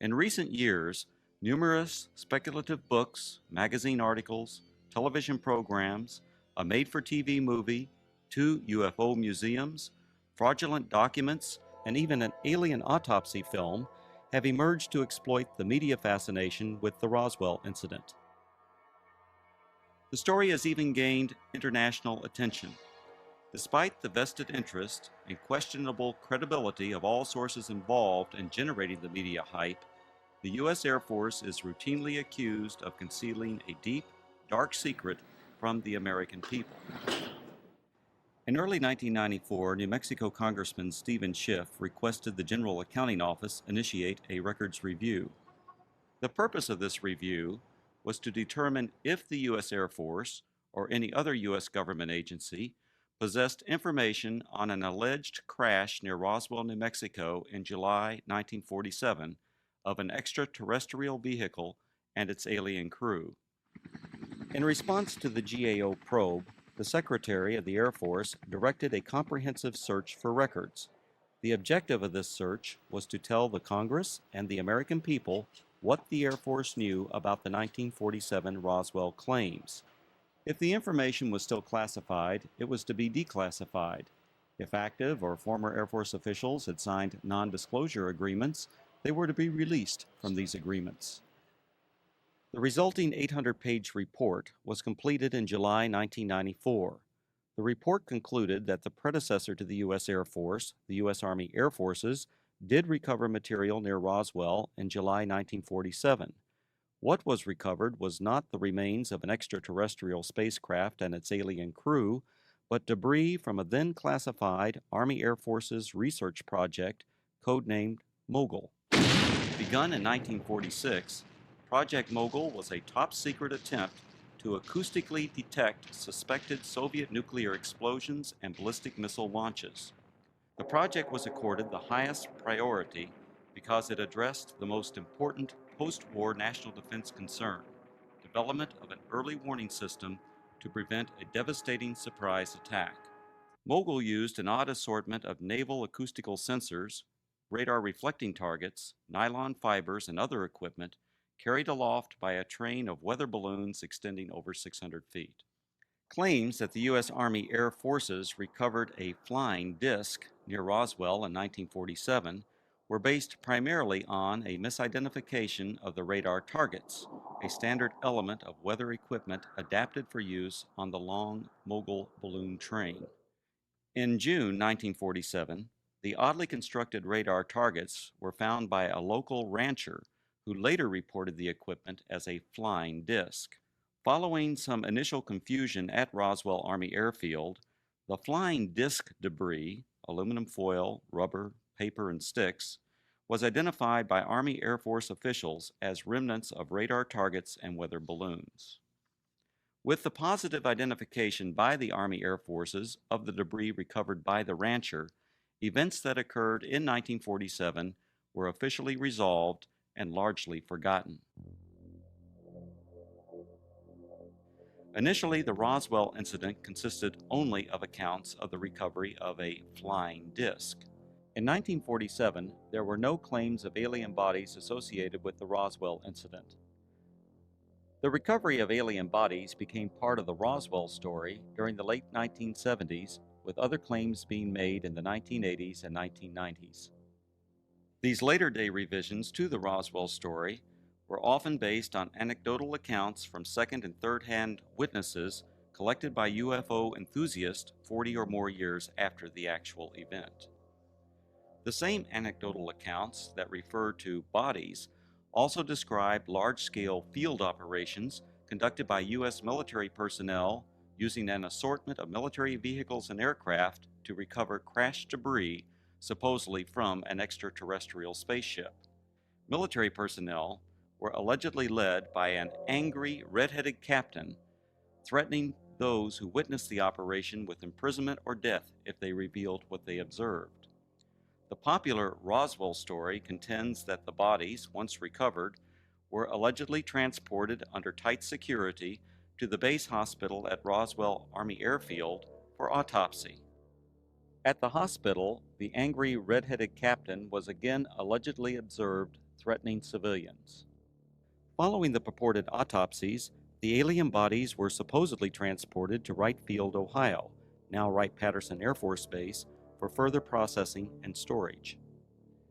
In recent years, numerous speculative books, magazine articles, television programs, a made-for-TV movie, 2 UFO museums, fraudulent documents, and even an alien autopsy film have emerged to exploit the media fascination with the Roswell incident. The story has even gained international attention. Despite the vested interest and questionable credibility of all sources involved in generating the media hype, the U.S. Air Force is routinely accused of concealing a deep, dark secret from the American people. In early 1994, New Mexico Congressman Stephen Schiff requested the General Accounting Office initiate a records review. The purpose of this review was to determine if the U.S. Air Force or any other U.S. government agency possessed information on an alleged crash near Roswell, New Mexico in July 1947 of an extraterrestrial vehicle and its alien crew. In response to the GAO probe, the Secretary of the Air Force directed a comprehensive search for records. The objective of this search was to tell the Congress and the American people what the Air Force knew about the 1947 Roswell claims. If the information was still classified, it was to be declassified. If active or former Air Force officials had signed non-disclosure agreements, they were to be released from these agreements. The resulting 800-page report was completed in July 1994. The report concluded that the predecessor to the U.S. Air Force, the U.S. Army Air Forces, did recover material near Roswell in July 1947. What was recovered was not the remains of an extraterrestrial spacecraft and its alien crew, but debris from a then classified Army Air Forces research project codenamed Mogul. Begun in 1946, Project Mogul was a top-secret attempt to acoustically detect suspected Soviet nuclear explosions and ballistic missile launches. The project was accorded the highest priority because it addressed the most important post-war national defense concern, development of an early warning system to prevent a devastating surprise attack. Mogul used an odd assortment of naval acoustical sensors, radar reflecting targets, nylon fibers, and other equipment carried aloft by a train of weather balloons extending over 600 feet. Claims that the U.S. Army Air Forces recovered a flying disc near Roswell in 1947 were based primarily on a misidentification of the radar targets, a standard element of weather equipment adapted for use on the long Mogul balloon train. In June 1947, the oddly constructed radar targets were found by a local rancher who later reported the equipment as a flying disc. Following some initial confusion at Roswell Army Airfield, the flying disc debris, aluminum foil, rubber, paper, and sticks, was identified by Army Air Force officials as remnants of radar targets and weather balloons. With the positive identification by the Army Air Forces of the debris recovered by the rancher, events that occurred in 1947 were officially resolved and largely forgotten. Initially, the Roswell incident consisted only of accounts of the recovery of a flying disc. In 1947, there were no claims of alien bodies associated with the Roswell incident. The recovery of alien bodies became part of the Roswell story during the late 1970s, with other claims being made in the 1980s and 1990s. These later-day revisions to the Roswell story were often based on anecdotal accounts from second- and third-hand witnesses collected by UFO enthusiasts 40 or more years after the actual event. The same anecdotal accounts that refer to bodies also describe large-scale field operations conducted by U.S. military personnel using an assortment of military vehicles and aircraft to recover crashed debris, supposedly from an extraterrestrial spaceship. Military personnel were allegedly led by an angry, red-headed captain, threatening those who witnessed the operation with imprisonment or death if they revealed what they observed. The popular Roswell story contends that the bodies, once recovered, were allegedly transported under tight security to the base hospital at Roswell Army Airfield for autopsy. At the hospital, the angry red-headed captain was again allegedly observed threatening civilians. Following the purported autopsies, the alien bodies were supposedly transported to Wright Field, Ohio, now Wright-Patterson Air Force Base, for further processing and storage.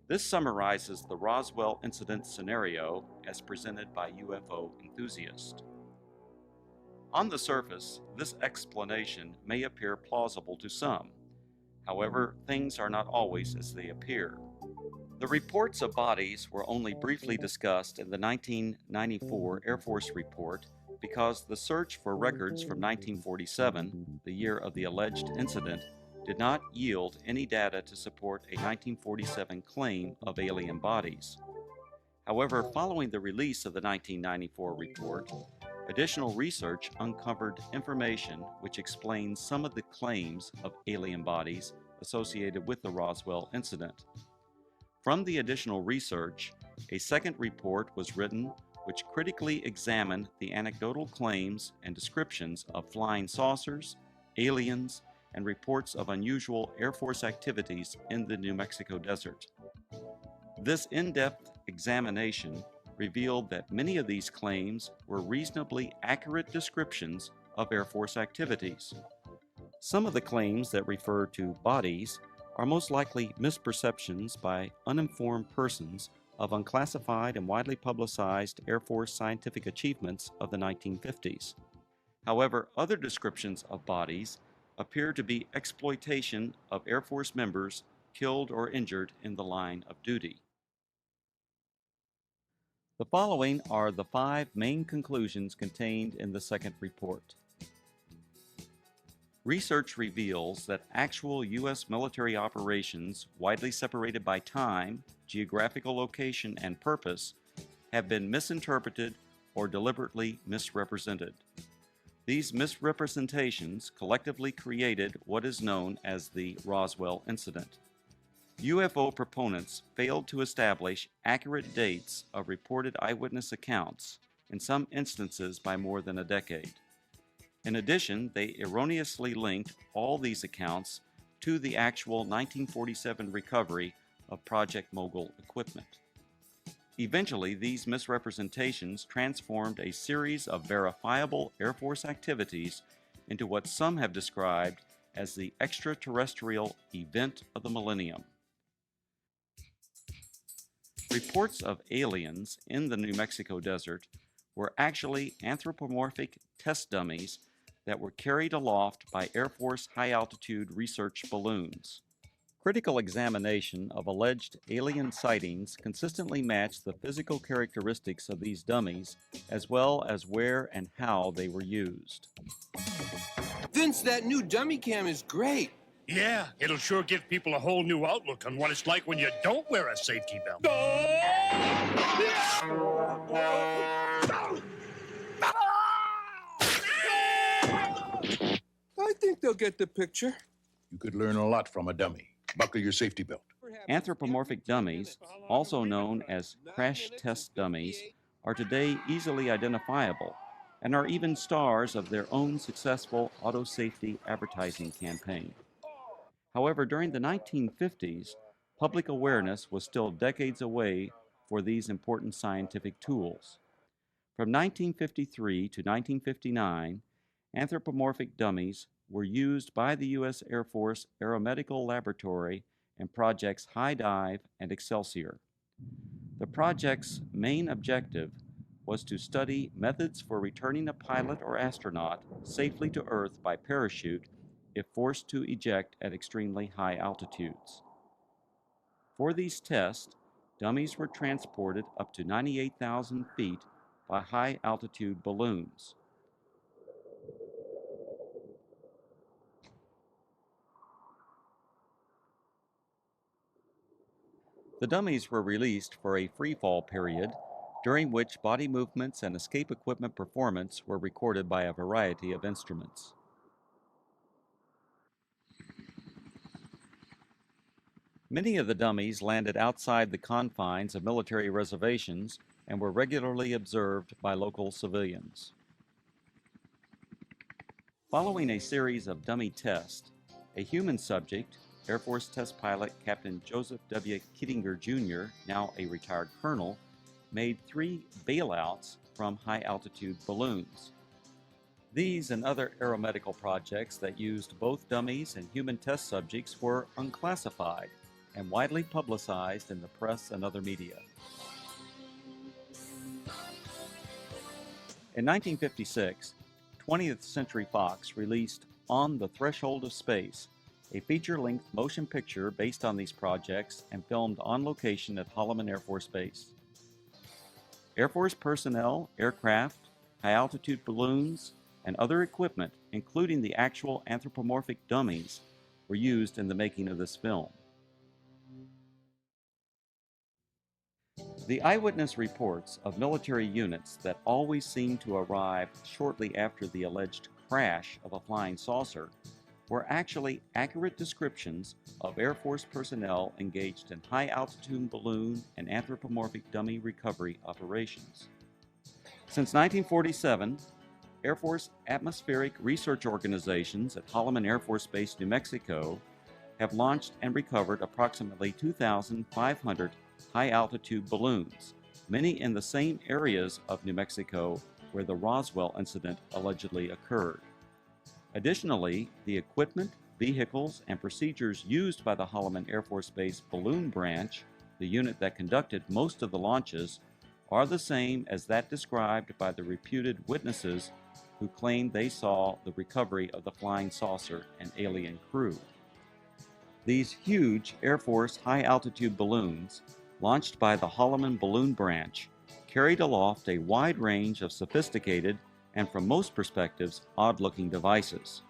This summarizes the Roswell incident scenario as presented by UFO enthusiasts. On the surface, this explanation may appear plausible to some. However, things are not always as they appear. The reports of bodies were only briefly discussed in the 1994 Air Force report because the search for records from 1947, the year of the alleged incident, did not yield any data to support a 1947 claim of alien bodies. However, following the release of the 1994 report, additional research uncovered information which explains some of the claims of alien bodies associated with the Roswell incident. From the additional research, a second report was written which critically examined the anecdotal claims and descriptions of flying saucers, aliens, and reports of unusual Air Force activities in the New Mexico desert. This in-depth examination revealed that many of these claims were reasonably accurate descriptions of Air Force activities. Some of the claims that refer to bodies are most likely misperceptions by uninformed persons of unclassified and widely publicized Air Force scientific achievements of the 1950s. However, other descriptions of bodies appear to be exploitation of Air Force members killed or injured in the line of duty. The following are the 5 main conclusions contained in the second report. Research reveals that actual U.S. military operations, widely separated by time, geographical location, and purpose, have been misinterpreted or deliberately misrepresented. These misrepresentations collectively created what is known as the Roswell incident. UFO proponents failed to establish accurate dates of reported eyewitness accounts, in some instances by more than a decade. In addition, they erroneously linked all these accounts to the actual 1947 recovery of Project Mogul equipment. Eventually, these misrepresentations transformed a series of verifiable Air Force activities into what some have described as the extraterrestrial event of the millennium. Reports of aliens in the New Mexico desert were actually anthropomorphic test dummies that were carried aloft by Air Force high-altitude research balloons. Critical examination of alleged alien sightings consistently matched the physical characteristics of these dummies, as well as where and how they were used. Vince, that new dummy cam is great. Yeah, it'll sure give people a whole new outlook on what it's like when you don't wear a safety belt. I think they'll get the picture. You could learn a lot from a dummy. Buckle your safety belt. Anthropomorphic dummies, also known as crash test dummies, are today easily identifiable and are even stars of their own successful auto safety advertising campaign. However, during the 1950s, public awareness was still decades away for these important scientific tools. From 1953 to 1959, anthropomorphic dummies were used by the U.S. Air Force Aeromedical Laboratory in projects High Dive and Excelsior. The project's main objective was to study methods for returning a pilot or astronaut safely to Earth by parachute if forced to eject at extremely high altitudes. For these tests, dummies were transported up to 98,000 feet by high-altitude balloons. The dummies were released for a freefall period, during which body movements and escape equipment performance were recorded by a variety of instruments. Many of the dummies landed outside the confines of military reservations and were regularly observed by local civilians. Following a series of dummy tests, a human subject, Air Force test pilot Captain Joseph W. Kittinger Jr., now a retired colonel, made 3 bailouts from high-altitude balloons. These and other aeromedical projects that used both dummies and human test subjects were unclassified and widely publicized in the press and other media. In 1956, 20th Century Fox released On the Threshold of Space, a feature-length motion picture based on these projects and filmed on location at Holloman Air Force Base. Air Force personnel, aircraft, high-altitude balloons, and other equipment, including the actual anthropomorphic dummies, were used in the making of this film. The eyewitness reports of military units that always seemed to arrive shortly after the alleged crash of a flying saucer were actually accurate descriptions of Air Force personnel engaged in high-altitude balloon and anthropomorphic dummy recovery operations. Since 1947, Air Force atmospheric research organizations at Holloman Air Force Base, New Mexico, have launched and recovered approximately 2,500 high-altitude balloons, many in the same areas of New Mexico where the Roswell incident allegedly occurred. Additionally, the equipment, vehicles, and procedures used by the Holloman Air Force Base Balloon Branch, the unit that conducted most of the launches, are the same as that described by the reputed witnesses who claimed they saw the recovery of the flying saucer and alien crew. These huge Air Force high-altitude balloons, launched by the Holloman Balloon Branch, carried aloft a wide range of sophisticated and, from most perspectives, odd-looking devices.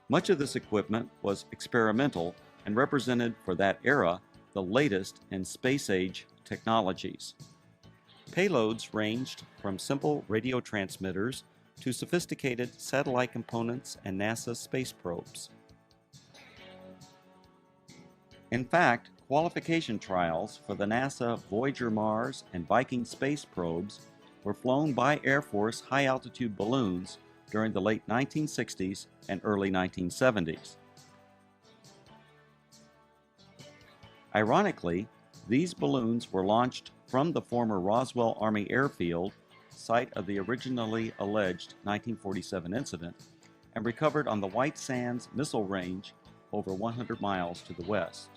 Much of this equipment was experimental and represented for that era the latest in space-age technologies. Payloads ranged from simple radio transmitters to sophisticated satellite components and NASA space probes. In fact, qualification trials for the NASA Voyager Mars and Viking space probes were flown by Air Force high-altitude balloons during the late 1960s and early 1970s. Ironically, these balloons were launched from the former Roswell Army Airfield, site of the originally alleged 1947 incident, and recovered on the White Sands Missile Range over 100 miles to the west.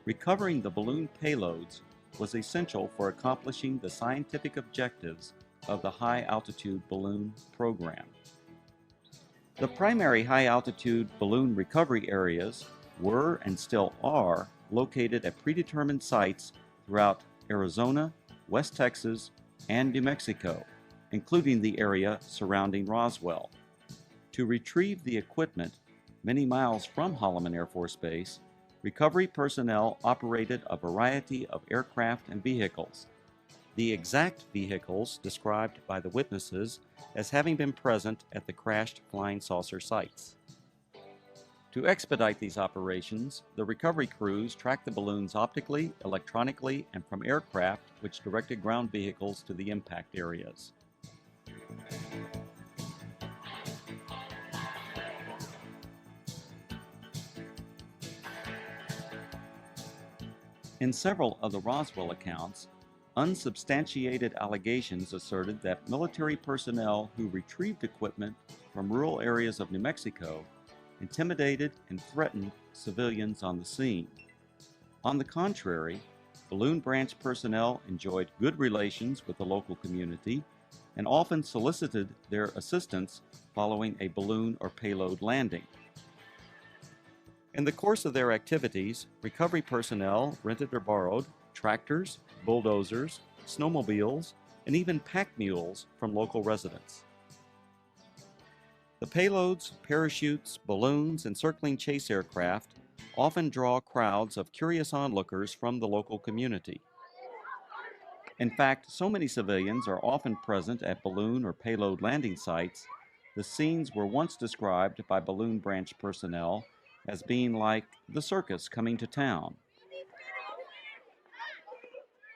Recovering the balloon payloads was essential for accomplishing the scientific objectives of the high-altitude balloon program. The primary high-altitude balloon recovery areas were and still are located at predetermined sites throughout Arizona, West Texas, and New Mexico, including the area surrounding Roswell. To retrieve the equipment many miles from Holloman Air Force Base, recovery personnel operated a variety of aircraft and vehicles. The exact vehicles described by the witnesses as having been present at the crashed flying saucer sites. To expedite these operations, the recovery crews tracked the balloons optically, electronically, and from aircraft which directed ground vehicles to the impact areas. In several of the Roswell accounts, unsubstantiated allegations asserted that military personnel who retrieved equipment from rural areas of New Mexico intimidated and threatened civilians on the scene. On the contrary, Balloon Branch personnel enjoyed good relations with the local community and often solicited their assistance following a balloon or payload landing. In the course of their activities, recovery personnel rented or borrowed tractors, bulldozers, snowmobiles, and even pack mules from local residents. The payloads, parachutes, balloons, and circling chase aircraft often draw crowds of curious onlookers from the local community. In fact, so many civilians are often present at balloon or payload landing sites, the scenes were once described by balloon branch personnel as being like the circus coming to town.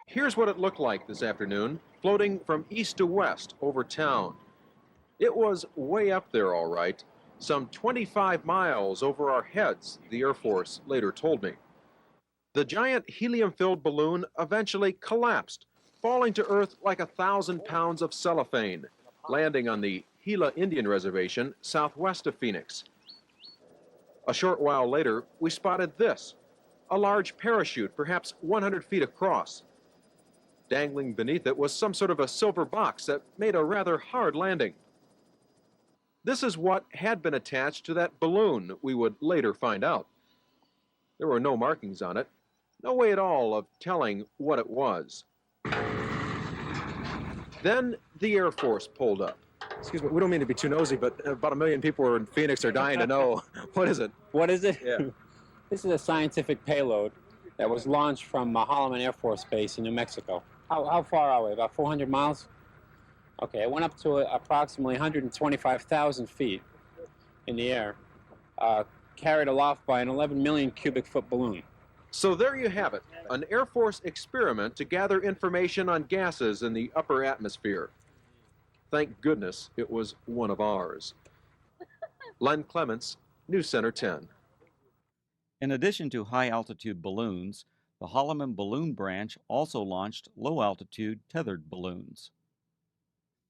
Here's what it looked like this afternoon, floating from east to west over town. It was way up there, all right, some 25 miles over our heads, the Air Force later told me. The giant helium-filled balloon eventually collapsed, falling to Earth like 1,000 pounds of cellophane, landing on the Gila Indian Reservation southwest of Phoenix. A short while later, we spotted this, a large parachute, perhaps 100 feet across. Dangling beneath it was some sort of a silver box that made a rather hard landing. This is what had been attached to that balloon, we would later find out. There were no markings on it, no way at all of telling what it was. Then the Air Force pulled up. Excuse me, we don't mean to be too nosy, but about 1 million people in Phoenix are dying to know. What is it? What is it? Yeah. This is a scientific payload that was launched from Holloman Air Force Base in New Mexico. How far are we? About 400 miles? Okay, it went up to approximately 125,000 feet in the air, carried aloft by an 11 million cubic foot balloon. So there you have it, an Air Force experiment to gather information on gases in the upper atmosphere. Thank goodness it was one of ours. Len Clements, News Center 10. In addition to high-altitude balloons, the Holloman Balloon Branch also launched low-altitude tethered balloons.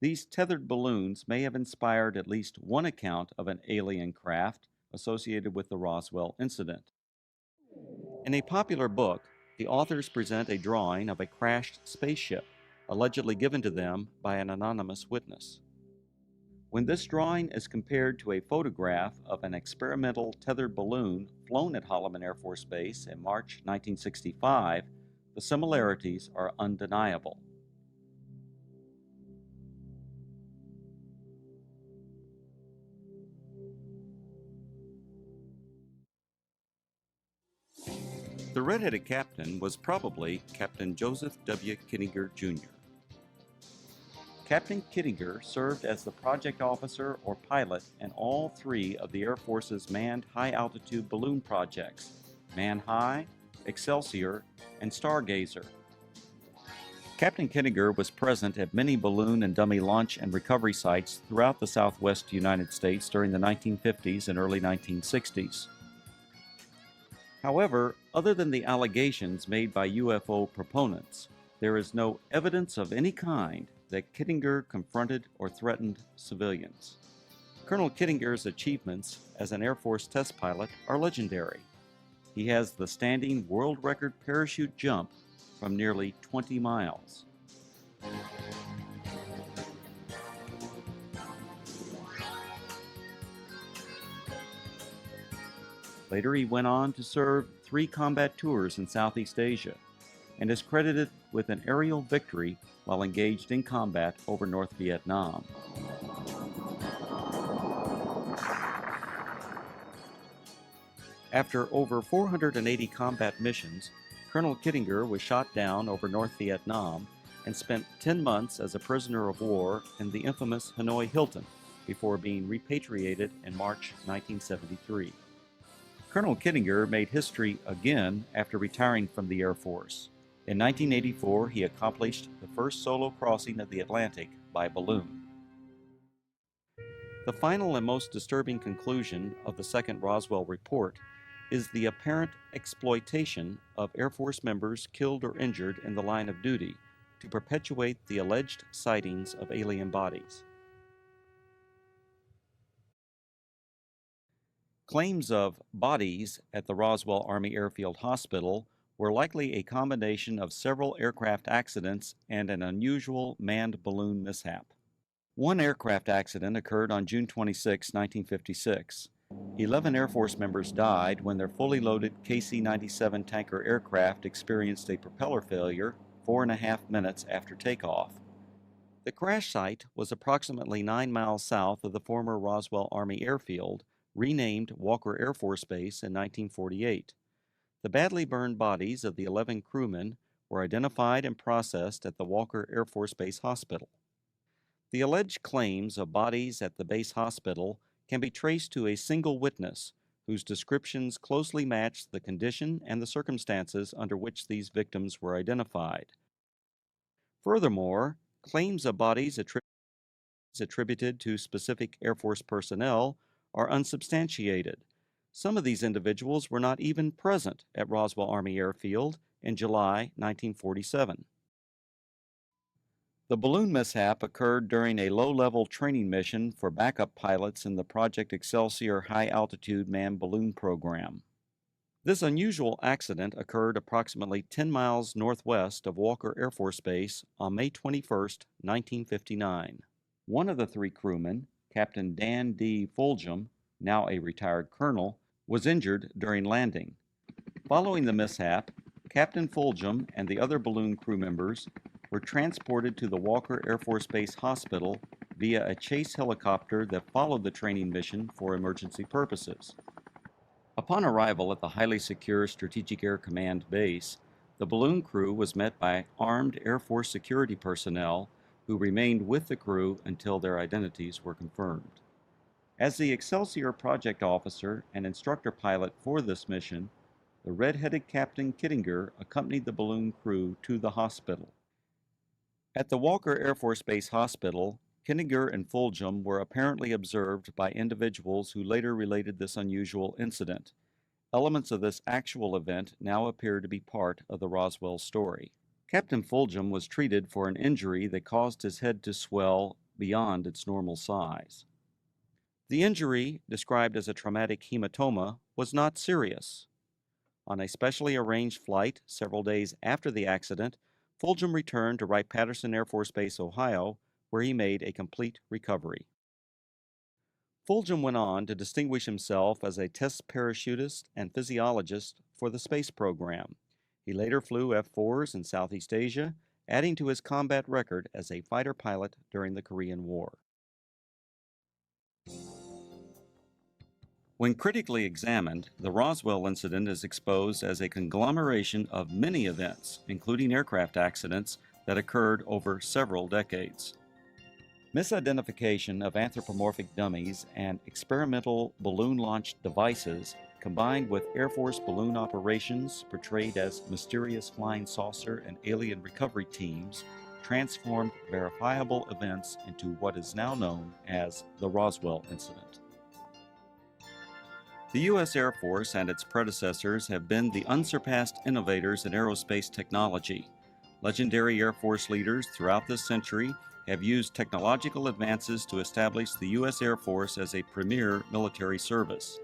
These tethered balloons may have inspired at least one account of an alien craft associated with the Roswell incident. In a popular book, the authors present a drawing of a crashed spaceship, allegedly given to them by an anonymous witness. When this drawing is compared to a photograph of an experimental tethered balloon flown at Holloman Air Force Base in March 1965, the similarities are undeniable. The red-headed captain was probably Captain Joseph W. Kittinger, Jr. Captain Kittinger served as the project officer or pilot in all three of the Air Force's manned high-altitude balloon projects, Man High, Excelsior, and Stargazer. Captain Kittinger was present at many balloon and dummy launch and recovery sites throughout the southwest United States during the 1950s and early 1960s. However, other than the allegations made by UFO proponents, there is no evidence of any kind that Kittinger confronted or threatened civilians. Colonel Kittinger's achievements as an Air Force test pilot are legendary. He has the standing world record parachute jump from nearly 20 miles. Later, he went on to serve 3 combat tours in Southeast Asia and is credited with an aerial victory while engaged in combat over North Vietnam. After over 480 combat missions, Colonel Kittinger was shot down over North Vietnam and spent 10 months as a prisoner of war in the infamous Hanoi Hilton before being repatriated in March 1973. Colonel Kittinger made history again after retiring from the Air Force. In 1984, he accomplished the first solo crossing of the Atlantic by balloon. The final and most disturbing conclusion of the second Roswell report is the apparent exploitation of Air Force members killed or injured in the line of duty to perpetuate the alleged sightings of alien bodies. Claims of bodies at the Roswell Army Airfield Hospital were likely a combination of several aircraft accidents and an unusual manned balloon mishap. One aircraft accident occurred on June 26, 1956. 11 Air Force members died when their fully loaded KC-97 tanker aircraft experienced a propeller failure 4.5 minutes after takeoff. The crash site was approximately 9 miles south of the former Roswell Army Airfield, renamed Walker Air Force Base in 1948. The badly burned bodies of the 11 crewmen were identified and processed at the Walker Air Force Base Hospital. The alleged claims of bodies at the base hospital can be traced to a single witness whose descriptions closely matched the condition and the circumstances under which these victims were identified. Furthermore, claims of bodies attributed to specific Air Force personnel are unsubstantiated. Some of these individuals were not even present at Roswell Army Airfield in July 1947. The balloon mishap occurred during a low-level training mission for backup pilots in the Project Excelsior high-altitude manned balloon program. This unusual accident occurred approximately 10 miles northwest of Walker Air Force Base on May 21, 1959. One of the three crewmen, Captain Dan D. Fulgham, now a retired colonel, was injured during landing. Following the mishap, Captain Fulgham and the other balloon crew members were transported to the Walker Air Force Base Hospital via a chase helicopter that followed the training mission for emergency purposes. Upon arrival at the highly secure Strategic Air Command base, the balloon crew was met by armed Air Force security personnel who remained with the crew until their identities were confirmed. As the Excelsior project officer and instructor pilot for this mission, the red-headed Captain Kittinger accompanied the balloon crew to the hospital. At the Walker Air Force Base Hospital, Kittinger and Fulgham were apparently observed by individuals who later related this unusual incident. Elements of this actual event now appear to be part of the Roswell story. Captain Fulgham was treated for an injury that caused his head to swell beyond its normal size. The injury, described as a traumatic hematoma, was not serious. On a specially arranged flight several days after the accident, Fulgham returned to Wright-Patterson Air Force Base, Ohio, where he made a complete recovery. Fulgham went on to distinguish himself as a test parachutist and physiologist for the space program. He later flew F-4s in Southeast Asia, adding to his combat record as a fighter pilot during the Korean War. When critically examined, the Roswell incident is exposed as a conglomeration of many events, including aircraft accidents, that occurred over several decades. Misidentification of anthropomorphic dummies and experimental balloon-launched devices, combined with Air Force balloon operations portrayed as mysterious flying saucer and alien recovery teams, transformed verifiable events into what is now known as the Roswell incident. The U.S. Air Force and its predecessors have been the unsurpassed innovators in aerospace technology. Legendary Air Force leaders throughout this century have used technological advances to establish the U.S. Air Force as a premier military service.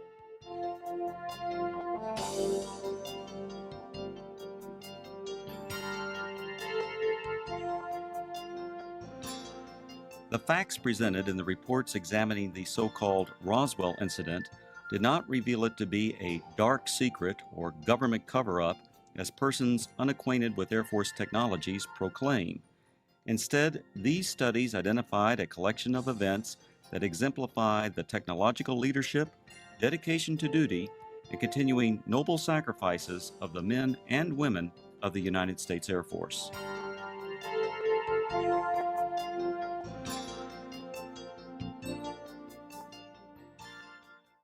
The facts presented in the reports examining the so-called Roswell incident did not reveal it to be a dark secret or government cover-up as persons unacquainted with Air Force technologies proclaim. Instead, these studies identified a collection of events that exemplify the technological leadership, dedication to duty, and continuing noble sacrifices of the men and women of the United States Air Force.